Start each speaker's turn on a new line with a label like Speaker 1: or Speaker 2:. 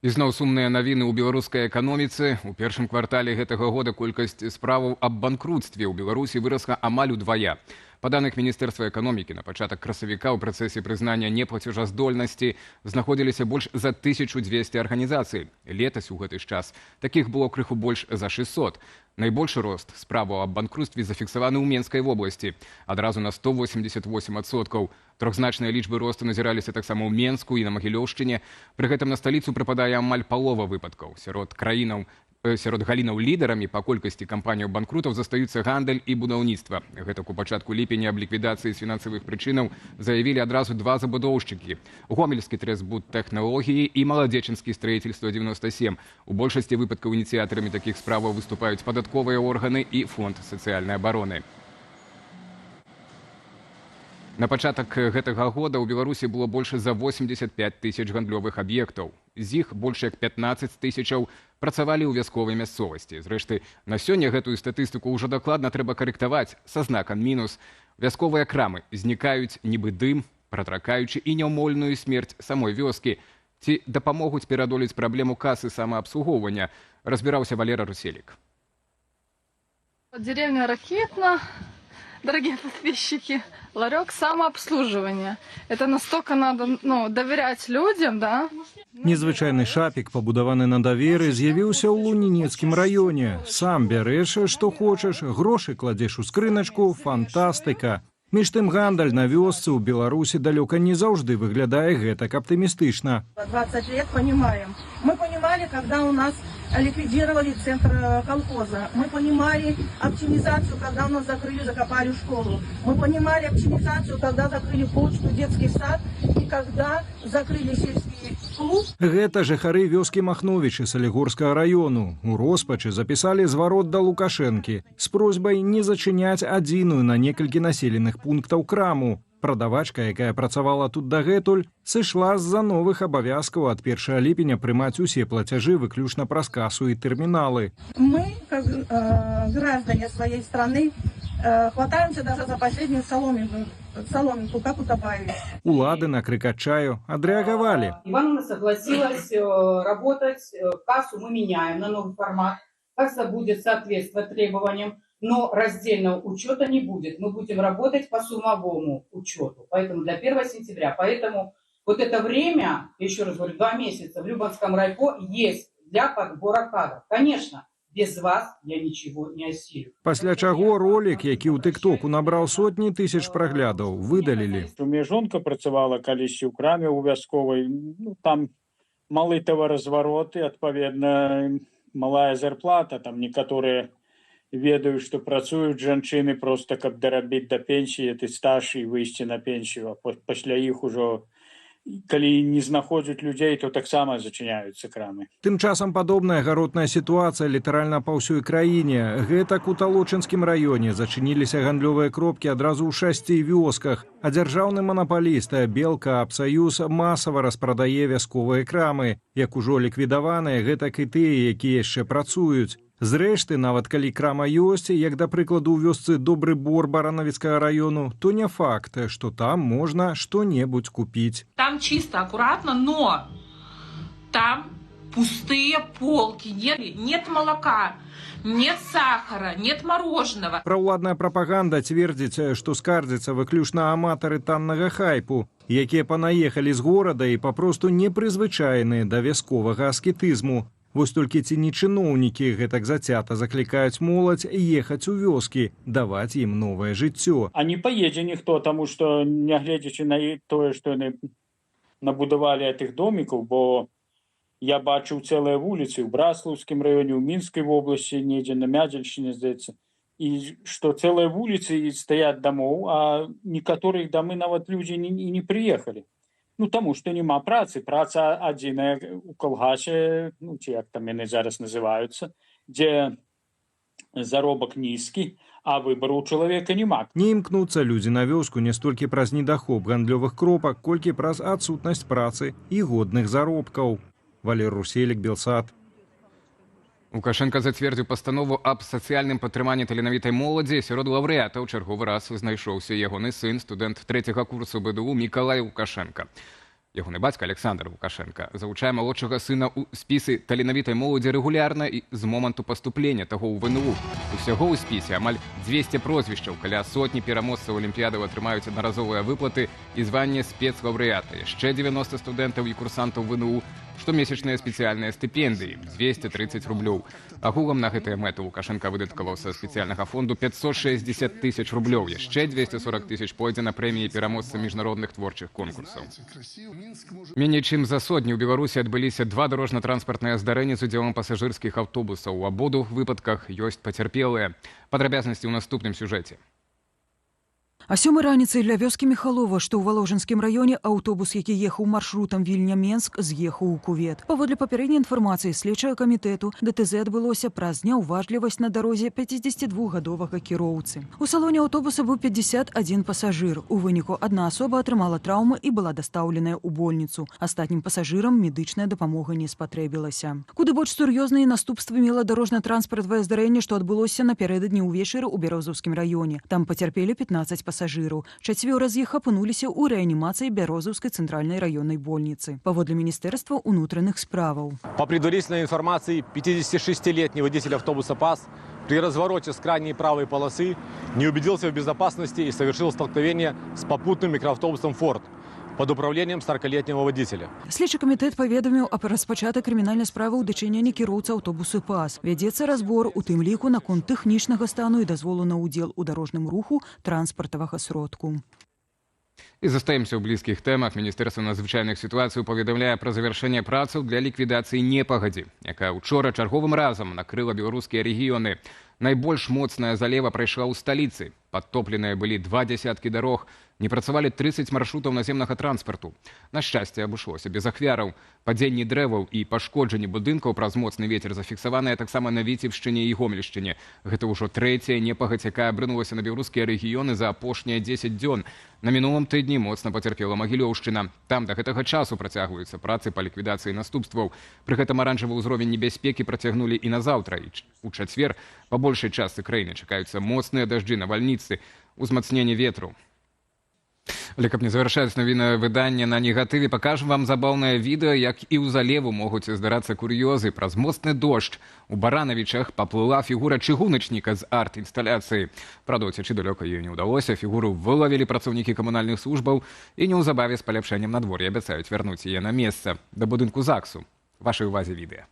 Speaker 1: Ізноў сумныя навіны ў беларускай эканоміцы. У першым квартале гэтага года колькасць справаў аб банкрутстве ў Беларусі вырасла амаль удвая. Па даных Міністэрства эканомікі, на пачатак красавіка ў працэсе прызнання неплацежаздольнасці знаходзіліся больш за 1200 арганізацый. Летась у гэты ж час такіх было крыху больш за 600. Найбольшы рост справаў аб банкрутстве зафіксаваны ў Менскай вобласці, адразу на 188%. Трохзначныя лічбы росту назіраліся таксама ў Менску і на Магілёўшчыне. Пры гэтым на сталіцу прыпадае амаль палова выпадкаў. Сярод галінаў лідарамі па колькасці кампаній банкрутаў застаюцца гандаль і будаўніцтва. Гэтак у пачатку ліпеня аб ліквідацыі з фінансавых прычынаў заявілі адразу два забудоўшчыкі: гомельскі трэсбуд тэхналогіі і маладзечынскі строительство 97. У большасці выпадкаў ініцыятарамі такіх справаў выступаюць падатковыя органы і фонд сацыяльнай абароны. На пачатак гэтага года ў Беларусі было больш за 85 тысяч гандлёвых аб'ектаў. З іх больш як 15 тысячаў працавалі ў вясковай мясцовасці. Зрэшты, на сёння гэтую статыстыку ўжо дакладна трэба карэктаваць са знакам мінус. Вясковыя крамы знікаюць нібы дым, пратракаючы і няўмольную смерць самой вёскі. Ці дапамогуць пераадолець праблему касы самаабслугоўвання, разбіраўся Валера Руселік.
Speaker 2: Деревня Ракетна. Дорогие подписчики, ларек самообслуживания. Это настолько надо доверять людям, да?
Speaker 3: Незвычайны шапік, пабудаваны на даверы, з'явіўся ў Лунінецкім раёне. Сам бярэш, што хочаш, грошы кладзеш у скрыначку, фантастыка. Між тым гандаль на вёсцы ў Беларусі далёка не заўжды выглядае гэтак аптымістычна.
Speaker 4: 20 лет понимаем. Мы понимали, когда у нас ликвидировали центр колхоза. Мы понимали оптимизацию, когда у нас закопали школу. Мы понимали оптимизацию, когда закрыли почту, детский сад и когда закрыли сельский клуб.
Speaker 3: Гэта жыхары вёскі Махновічы Салігорскага раёну. У роспачы запісалі зварот да Лукашэнкі з просьбай не зачыняць адзіную на некалькі населеных пунктаў краму. Прадавачка, якая працавала тут дагэтуль, сышла з-за новых абавязкаў ад 1 ліпеня прымаць усе плацяжы выключна праз касу і тэрміналы.
Speaker 4: Мы, как граждане своей страны, хватаемся даже за последнюю соломинку, как утопаем.
Speaker 3: Улады на крик отчаю отреагировали.
Speaker 5: Ивановна согласилась работать, кассу мы меняем на новый формат, касса будет соответствовать требованиям. Но раздельного учета не будет. Мы будем работать по суммовому учету. Поэтому для 1 сентября. Поэтому вот это время, еще раз говорю, 2 месяца в Любанском райко есть для подбора кадров. Конечно, без вас я ничего не осилю.
Speaker 3: Пасля чаго ролик, які ў тыктоку набраў сотні тысяч праглядаў, выдалілі.
Speaker 6: У мяне жонка працавала калісьці ў краме ў вясковай. Там малы таваразварот і, адпаведна, малая зарплата. Там некаторыя ведаю, што працуюць жанчыны проста, каб дарабіць да пенсіі, ты стаж і выйсці на пенсію, а пасля іх ужо, калі не знаходзяць людзей, то таксама зачыняюцца крамы.
Speaker 3: Тым часам падобная гаротная сітуацыя літаральна па ўсёй краіне. Гэтак у Талочынскім раёне зачыніліся гандлёвыя кропкі адразу ў 6 вёсках, а дзяржаўны манапаліст Белка Абсаюз масава распрадае вясковыя крамы. Як ужо ліквідаваныя, гэтак і тыя, якія яшчэ працуюць. Зрэшты, нават калі крама ёсць, як да прыкладу ў вёсцы Добры Бор Баранавіцкага раёну, то не факт, што там можна што-небудзь купіць.
Speaker 7: Там чисто, аккуратно, но там пустые полки, нет молока, нет сахара, нет мороженого.
Speaker 3: Праўладная прапаганда цвердзіць, што скардзяцца выключна аматары таннага хайпу, якія панаехалі з горада і папросту непрызвычайныя да вясковага аскетызму. Вось толькі ці не чыноўнікі гэтак зацята заклікаюць моладзь ехаць у вёскі, даваць ім новае жыццё.
Speaker 6: А не паедзе ніхто, таму што, нягледзячы на тое, што яны набудавалі гэтых домікаў, бо я бачыў цэлыя вуліцы ў Браслаўскім раёне, ў Мінскай вобласці, недзе на Мядзельшчыне, здаецца, і што цэлыя вуліцы стаяць дамоў, а некаторых дамы нават людзі і не прыехалі. Таму што няма працы. Праца адзіная ў калгасе, ці як там яны зараз называюцца, дзе заробак нізкі, а выбару ў чалавека няма.
Speaker 3: Не імкнуцца людзі на вёску не столькі праз недахоп гандлёвых кропак, колькі праз адсутнасць працы і годных заробкаў. Валер Руселік, Белсат.
Speaker 1: Лукашенко зацвердзіў пастанову аб сацыяльным падтрыманні таленавітай моладзі. Сярод лаўрэатаў чарговы раз знайшоўся ягоны сын, студэнт 3-го курсу БДУ Мікалай Лукашенко. Ягоны бацька Александр Лукашенко залучае малодшага сына ў спісы таленавітай моладзі рэгулярна і з моманту паступлення таго ў ВНУ. Усяго ў спісе амаль 200 прозвішчаў, каля сотні пераможцаў алімпіядаў атрымаюць аднаразовыя выплаты і званне спецлаўрэата. Яшчэ 90 студэнтаў і курсантаў ВНУ, штомесячныя спецыяльныя стыпендыі 230 рублёў. Агулам на гэтыя мэты Лукашенко выдаткаваў са спецыяльнага фонду 560 тысяч рублёў. Яшчэ 240 тысяч пойдзе на прэміі пераможца міжнародных творчых конкурсаў. Меней чым за сотню ў Беларусі адбыліся два дарожна-транспартныя здарэнні з удзелам пасажырскіх аўтобусаў. У абодвух выпадках ёсць пацярпелыя. Падрабязнасці ў наступным сюжэце.
Speaker 8: А 7 раніцай ля вёскі Міхалова, што ў Валожынскім раёне, аўтобус, які ехаў маршрутам Вільня-Менск, з'ехаў у кувет. Паводле папярэдняй інфармацыі следчага камітэту, ДТЗ адбылося праз няўважлівасць на дарозе 52-гадовага кіроўцы. У салоне аўтобуса быў 51 пасажыр. У выніку адна асоба атрымала траўмы і была дастаўленая ў больніцу. Астатнім пасажырам медычная дапамога не спатрэбілася. Куды больш сур'ёзныя наступствы мела дарожна-транспартавае здарэнне, што адбылося напярэдадні ўвечары ў Бярозаўскім раёне. Там пацярпелі 15 пасажыраў. Чацвёра з іх апынуліся ў рэанімацыі Бярозаўскай цэнтральнай раённай больніцы. Паводле Міністэрства ўнутраных справаў.
Speaker 9: По предварительной информации, 56-летний водитель автобуса ПАС при развороте с крайней правой полосы не убедился в безопасности и совершил столкновение с попутным микроавтобусом «Форд» под управлением 40-летнего водителя.
Speaker 8: Следчы камітэт паведаміў аб распачатай крымінальнай справы ў дачыненні кіроўцы аўтобусу ПАС. Вядзецца разбор, у тым ліку наконт тэхнічнага стану і дазволу на ўдзел у дарожным руху транспартавага сродку.
Speaker 1: І застаемся ў блізкіх тэмах. Міністэрства надзвычайных сітуацый паведамляе пра завяршэнне працаў для ліквідацыі непагадзі, якая учора чарговым разам накрыла беларускія рэгіёны. Найбольш моцная залева прайшла ў сталіцы. Падтопленыя былі 2 дзясяткі дарог, не працавалі 30 маршрутаў наземнага транспарту. На шчасце, абышлося без ахвяраў. Падзенні дрэваў і пашкоджанні будынкаў праз моцны вецер зафіксаваныя таксама на Віцебшчыне і Гомельшчыне. Гэта ўжо трэцяя непагадзь, якая абрынулася на беларускія рэгіёны за апошнія 10 дзён. На мінулым тыдні моцна пацярпела Магілёўшчына. Там да гэтага часу працягваюцца працы па ліквідацыі наступстваў. Пры гэтым аранжавы ўзровень небяспекі працягнулі і на заўтра. У чацвер па большай частцы краіны чакаюцца моцныя дажджы, навальніцы, узмацненне ветру. Але каб не завяршаць навінае выданне на негатыве, пакажам вам забаўнае відэа, як і ў залеву могуць здарацца кур'ёзы. Праз моцны дождж у Баранавічах паплыла фігура чыгуначніка з арт-інсталяцыі. Правда, уцячы далёка ёй не ўдалося. Фігуру вылавілі працаўнікі камунальных службаў і неўзабаве з паляпшэннем надвор'я абяцаюць вярнуць яе на месца, да будынку ЗАГСу. Вашай увазе відэа.